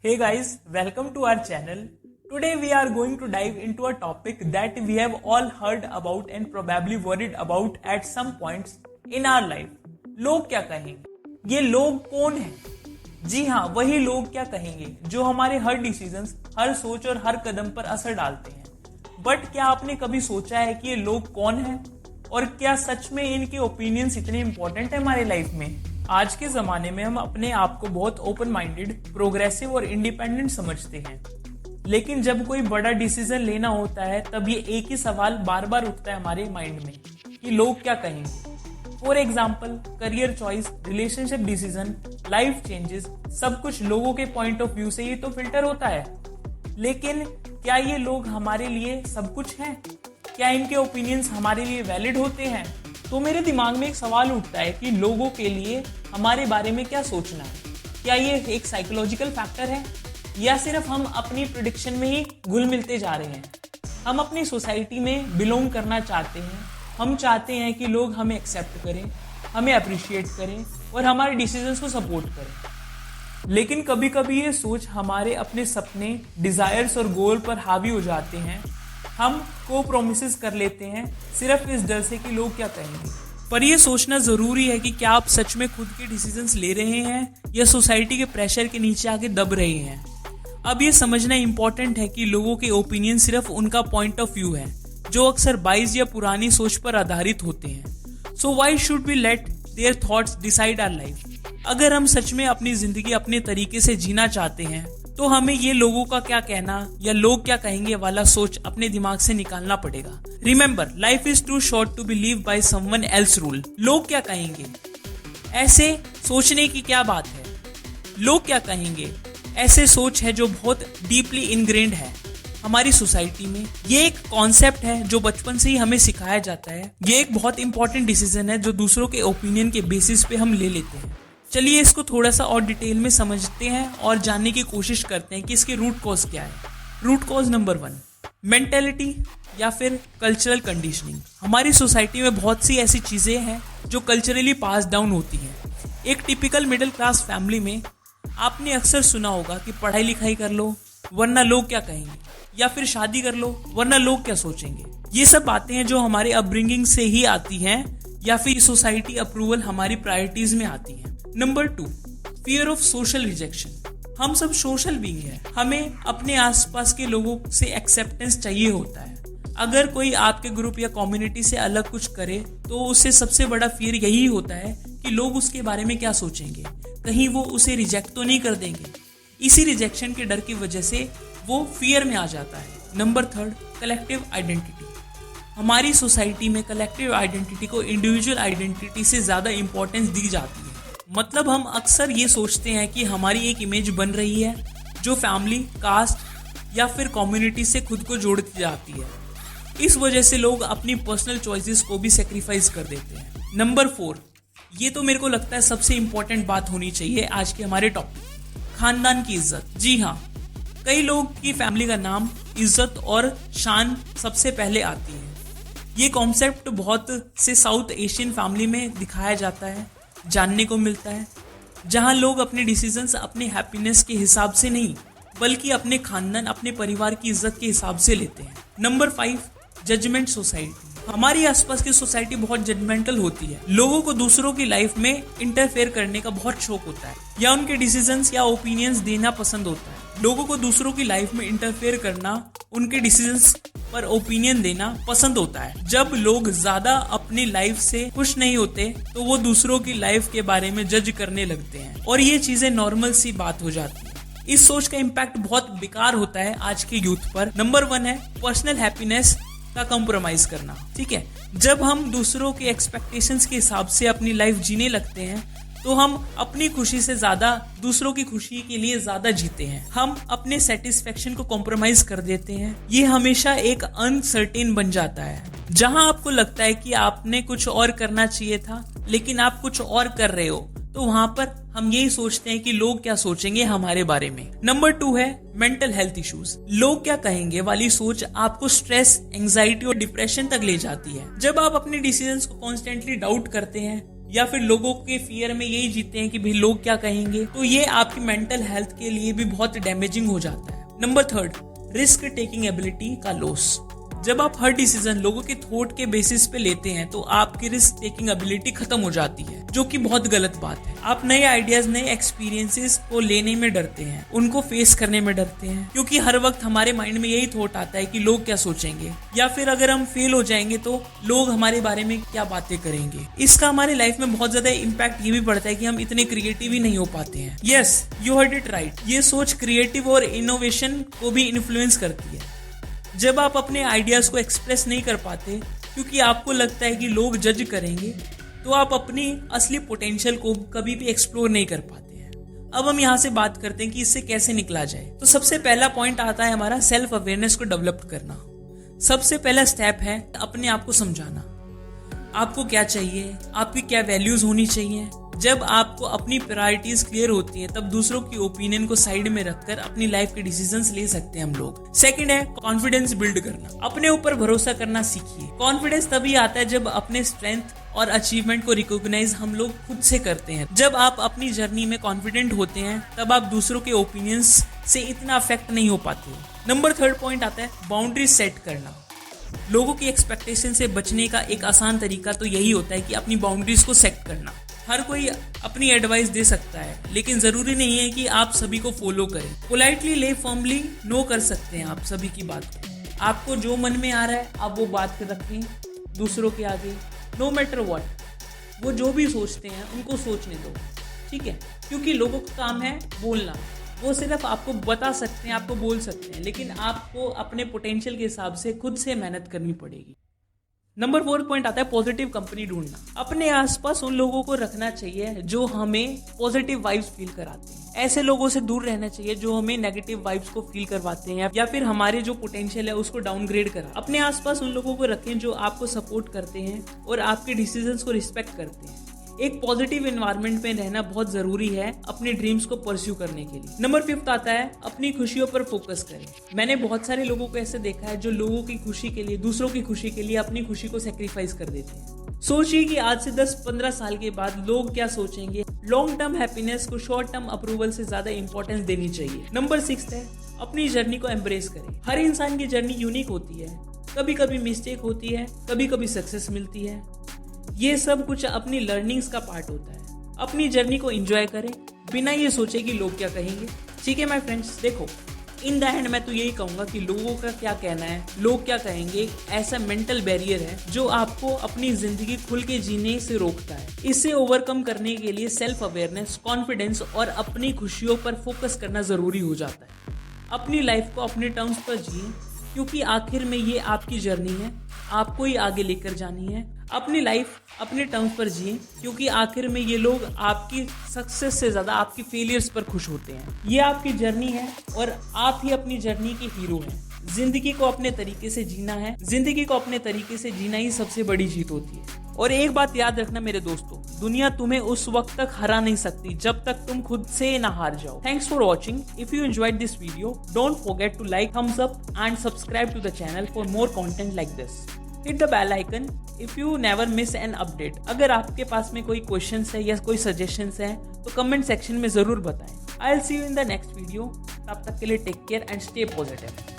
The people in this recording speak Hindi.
Hey guys, welcome to our channel. Today we are going to dive into a topic that we have all heard about and probably worried about at some points in our life. लोग क्या कहेंगे? ये लोग कौन हैं? जी हाँ, वही लोग क्या कहेंगे जो हमारे हर डिसीजंस, हर सोच और हर कदम पर असर डालते हैं। बट क्या आपने कभी सोचा है कि ये लोग कौन हैं? और क्या सच में इनके ओपिनियंस इतने इंपॉर्टेंट है हमारे लाइफ में? आज के जमाने में हम अपने आप को बहुत ओपन माइंडेड, प्रोग्रेसिव और इंडिपेंडेंट समझते हैं, लेकिन जब कोई बड़ा डिसीजन लेना होता है तब ये एक ही सवाल बार बार उठता है हमारे माइंड में कि लोग क्या कहेंगे। For example, career choice, relationship decision, life changes, सब कुछ लोगों के पॉइंट ऑफ व्यू से ही तो फिल्टर होता है। लेकिन क्या ये लोग हमारे लिए सब कुछ हैं? क्या इनके ओपिनियंस हमारे लिए वैलिड होते हैं? तो मेरे दिमाग में एक सवाल उठता है कि लोगों के लिए हमारे बारे में क्या सोचना है। क्या ये एक साइकोलॉजिकल फैक्टर है या सिर्फ हम अपनी प्रेडिक्शन में ही घुल मिलते जा रहे हैं? हम अपनी सोसाइटी में बिलोंग करना चाहते हैं, हम चाहते हैं कि लोग हमें एक्सेप्ट करें, हमें अप्रिशिएट करें और हमारे डिसीजंस को सपोर्ट करें। लेकिन कभी कभी ये सोच हमारे अपने सपने, डिजायर्स और गोल पर हावी हो जाते हैं। हम को प्रोमिसेस कर लेते हैं सिर्फ इस डर से कि लोग क्या कहेंगे। पर यह सोचना जरूरी है कि क्या आप सच में खुद के डिसीजंस ले रहे हैं या सोसाइटी के प्रेशर के नीचे आके दब रहे हैं। अब ये समझना इंपॉर्टेंट है कि लोगों के ओपिनियन सिर्फ उनका पॉइंट ऑफ व्यू है, जो अक्सर बाइस या पुरानी सोच पर आधारित होते हैं। So why should we let their thoughts decide our life? अगर हम सच में अपनी जिंदगी अपने तरीके से जीना चाहते हैं तो हमें ये लोगों का क्या कहना या लोग क्या कहेंगे वाला सोच अपने दिमाग से निकालना पड़ेगा। Remember, life is too short to be lived by someone else rule. लोग क्या कहेंगे, ऐसे सोचने की क्या बात है? लोग क्या कहेंगे ऐसे सोच है जो बहुत डीपली इनग्रेन्ड है हमारी सोसाइटी में। ये एक कॉन्सेप्ट है जो बचपन से ही हमें सिखाया जाता है। ये एक बहुत इंपॉर्टेंट डिसीजन है जो दूसरों के ओपिनियन के बेसिस पे हम ले लेते हैं। चलिए इसको थोड़ा सा और डिटेल में समझते हैं और जानने की कोशिश करते हैं कि इसके रूट कॉज क्या है। रूट कॉज नंबर 1, मेंटेलिटी या फिर कल्चरल कंडीशनिंग। हमारी सोसाइटी में बहुत सी ऐसी चीजें हैं जो कल्चरली पास डाउन होती हैं। एक टिपिकल मिडिल क्लास फैमिली में आपने अक्सर सुना होगा कि पढ़ाई लिखाई कर लो वरना लोग क्या कहेंगे, या फिर शादी कर लो वरना लोग क्या सोचेंगे। ये सब बातें हैं जो हमारे अपब्रिंगिंग से ही आती हैं या फिर सोसाइटी अप्रूवल हमारी प्रायोरिटीज में आती हैं। Number 2, fear of social rejection. हम सब सोशल बीइंग हैं, हमें अपने आसपास के लोगों से एक्सेप्टेंस चाहिए होता है। अगर कोई आपके ग्रुप या कम्युनिटी से अलग कुछ करे तो उससे सबसे बड़ा फियर यही होता है कि लोग उसके बारे में क्या सोचेंगे, कहीं वो उसे रिजेक्ट तो नहीं कर देंगे। इसी रिजेक्शन के डर की वजह से वो फियर में आ जाता है। Number 3, collective identity. हमारी सोसाइटी में कलेक्टिव आइडेंटिटी को इंडिविजुअल आइडेंटिटी से ज्यादा इंपॉर्टेंस दी जाती है। मतलब हम अक्सर ये सोचते हैं कि हमारी एक इमेज बन रही है जो फैमिली, कास्ट या फिर कम्युनिटी से खुद को जोड़ती जाती है। इस वजह से लोग अपनी पर्सनल चॉइसेस को भी सेक्रीफाइस कर देते हैं। नंबर 4, ये तो मेरे को लगता है सबसे इंपॉर्टेंट बात होनी चाहिए आज के हमारे टॉपिक, खानदान की इज्जत। जी हाँ, कई लोग की फैमिली का नाम, इज्जत और शान सबसे पहले आती है। ये कॉन्सेप्ट बहुत से साउथ एशियन फैमिली में दिखाया जाता है, जानने को मिलता है, जहां लोग अपने डिसीजंस अपने हैप्पीनेस के हिसाब से नहीं बल्कि अपने खानदान, अपने परिवार की इज्जत के हिसाब से लेते हैं। Number 5, judgement society. हमारी आसपास की सोसाइटी बहुत जजमेंटल होती है। लोगों को दूसरों की लाइफ में इंटरफेयर करने का बहुत शौक होता है या उनके डिसीजंस या ओपिनियंस देना पसंद होता है। लोगों को दूसरों की लाइफ में इंटरफेयर करना, उनके डिसीजंस पर ओपिनियन देना पसंद होता है। जब लोग ज्यादा अपनी लाइफ से खुश नहीं होते तो वो दूसरों की लाइफ के बारे में जज करने लगते हैं और ये चीजें नॉर्मल सी बात हो जाती है। इस सोच का इम्पैक्ट बहुत बेकार होता है आज के यूथ पर। नंबर 1 है पर्सनल हैप्पीनेस का कंप्रोमाइज करना। ठीक है, जब हम दूसरों के एक्सपेक्टेशंस के हिसाब से अपनी लाइफ जीने लगते हैं तो हम अपनी खुशी से ज्यादा दूसरों की खुशी के लिए ज्यादा जीते हैं। हम अपने सेटिस्फेक्शन को कॉम्प्रोमाइज कर देते हैं। ये हमेशा एक अनसर्टेन बन जाता है, जहां आपको लगता है कि आपने कुछ और करना चाहिए था लेकिन आप कुछ और कर रहे हो, तो वहां पर हम यही सोचते हैं कि लोग क्या सोचेंगे हमारे बारे में। नंबर 2 है मेंटल हेल्थ इश्यूज। लोग क्या कहेंगे वाली सोच आपको स्ट्रेस, एंजाइटी और डिप्रेशन तक ले जाती है। जब आप अपने डिसीजंस को कॉन्स्टेंटली डाउट करते हैं या फिर लोगों के फियर में यही जीते हैं कि भाई लोग क्या कहेंगे, तो ये आपकी मेंटल हेल्थ के लिए भी बहुत डैमेजिंग हो जाता है। नंबर 3, रिस्क टेकिंग एबिलिटी का लॉस। जब आप हर डिसीजन लोगों के थॉट के बेसिस पे लेते हैं तो आपकी रिस्क टेकिंग एबिलिटी खत्म हो जाती है, जो कि बहुत गलत बात है। आप नए आइडियाज, नए एक्सपीरियंसेस को लेने में डरते हैं, उनको फेस करने में डरते हैं, क्योंकि हर वक्त हमारे माइंड में यही थॉट आता है कि लोग क्या सोचेंगे, या फिर अगर हम फेल हो जाएंगे तो लोग हमारे बारे में क्या बातें करेंगे। इसका हमारी लाइफ में बहुत ज्यादा इम्पैक्ट ये भी पड़ता है कि हम इतने क्रिएटिव ही नहीं हो पाते हैं। Yes, you heard it right, ये सोच क्रिएटिव और इनोवेशन को भी इन्फ्लुएंस करती है। जब आप अपने आइडियाज को एक्सप्रेस नहीं कर पाते क्योंकि आपको लगता है कि लोग जज करेंगे, तो आप अपनी असली पोटेंशियल को कभी भी एक्सप्लोर नहीं कर पाते हैं। अब हम यहाँ से बात करते हैं कि इससे कैसे निकला जाए। तो सबसे पहला पॉइंट आता है हमारा सेल्फ अवेयरनेस को डेवलप करना। सबसे पहला स्टेप है अपने आप को समझाना, आपको क्या चाहिए, आपकी क्या वैल्यूज होनी चाहिए। जब आपको अपनी प्रायोरिटीज क्लियर होती हैं, तब दूसरों की ओपिनियन को साइड में रखकर अपनी लाइफ के डिसीजंस ले सकते हैं हम लोग। सेकंड है कॉन्फिडेंस बिल्ड करना, अपने ऊपर भरोसा करना सीखिए। कॉन्फिडेंस तभी आता है जब अपने स्ट्रेंथ और अचीवमेंट को रिकॉग्नाइज हम लोग खुद से करते हैं। जब आप अपनी जर्नी में कॉन्फिडेंट होते हैं, तब आप दूसरों के ओपिनियंस से इतना अफेक्ट नहीं हो पाते। नंबर 3 पॉइंट आता है बाउंड्री सेट करना। लोगों की एक्सपेक्टेशन से बचने का एक आसान तरीका तो यही होता है कि अपनी बाउंड्रीज को सेट करना। हर कोई अपनी एडवाइस दे सकता है, लेकिन जरूरी नहीं है कि आप सभी को फॉलो करें। पोलाइटली ले फॉर्मली नो कर सकते हैं आप सभी की बात को। आपको जो मन में आ रहा है आप वो बात रखें दूसरों के आगे, नो मैटर व्हाट। वो जो भी सोचते हैं उनको सोचने दो, ठीक है, क्योंकि लोगों का काम है बोलना। वो सिर्फ आपको बता सकते हैं, आपको बोल सकते हैं, लेकिन आपको अपने पोटेंशियल के हिसाब से खुद से मेहनत करनी पड़ेगी। नंबर 4 पॉइंट आता है पॉजिटिव कंपनी ढूंढना। अपने आसपास उन लोगों को रखना चाहिए जो हमें पॉजिटिव वाइब्स फील कराते हैं। ऐसे लोगों से दूर रहना चाहिए जो हमें नेगेटिव वाइब्स को फील करवाते हैं या फिर हमारे जो पोटेंशियल है उसको डाउनग्रेड करा। अपने आसपास उन लोगों को रखें जो आपको सपोर्ट करते हैं और आपके डिसीजंस को रिस्पेक्ट करते हैं। एक पॉजिटिव एनवायरनमेंट में रहना बहुत जरूरी है अपने ड्रीम्स को परस्यू करने के लिए। नंबर 5 आता है अपनी खुशियों पर फोकस करें। मैंने बहुत सारे लोगों को ऐसे देखा है जो लोगों की खुशी के लिए, दूसरों की खुशी के लिए अपनी खुशी को सेक्रीफाइस कर देते हैं। सोचिए कि आज से 10-15 साल के बाद लोग क्या सोचेंगे। लॉन्ग टर्म हैप्पीनेस को शॉर्ट टर्म अप्रूवल से ज्यादा इंपॉर्टेंस देनी चाहिए। नंबर 6 है अपनी जर्नी को एम्ब्रेस करें। हर इंसान की जर्नी यूनिक होती है, कभी कभी मिस्टेक होती है, कभी कभी सक्सेस मिलती है। ये सब कुछ अपनी लर्निंग्स का पार्ट होता है। अपनी जर्नी को एंजॉय करें बिना ये सोचे कि लोग क्या कहेंगे। ठीक है माय फ्रेंड्स, देखो इन द एंड मैं तो यही कहूंगा कि लोगों का क्या कहना है, लोग क्या कहेंगे, ऐसा मेंटल बैरियर है जो आपको अपनी जिंदगी खुल के जीने से रोकता है। इसे ओवरकम करने के लिए सेल्फ अवेयरनेस, कॉन्फिडेंस और अपनी खुशियों पर फोकस करना जरूरी हो जाता है। अपनी लाइफ को अपने टर्म्स पर जिए, क्योंकि आखिर में ये आपकी जर्नी है, आपको ही आगे लेकर जानी है। अपनी लाइफ अपने टर्म्स पर जिए, क्योंकि आखिर में ये लोग आपकी सक्सेस से ज्यादा आपकी फेलियर्स पर खुश होते हैं। ये आपकी जर्नी है और आप ही अपनी जर्नी के हीरो हैं। जिंदगी को अपने तरीके से जीना है, जिंदगी को अपने तरीके से जीना ही सबसे बड़ी जीत होती है। और एक बात याद रखना मेरे दोस्तों, दुनिया तुम्हें उस वक्त तक हरा नहीं सकती जब तक तुम खुद से ना हार जाओ। Thanks for watching. If you enjoyed this video, don't forget to like, thumbs up and subscribe to the channel for more content like this. Hit the bell icon if you never miss an update. अगर आपके पास में कोई क्वेश्चंस है या कोई सजेशंस है तो कमेंट सेक्शन में जरूर बताएं। I will see you in the next video. तब तक के लिए take care and stay positive.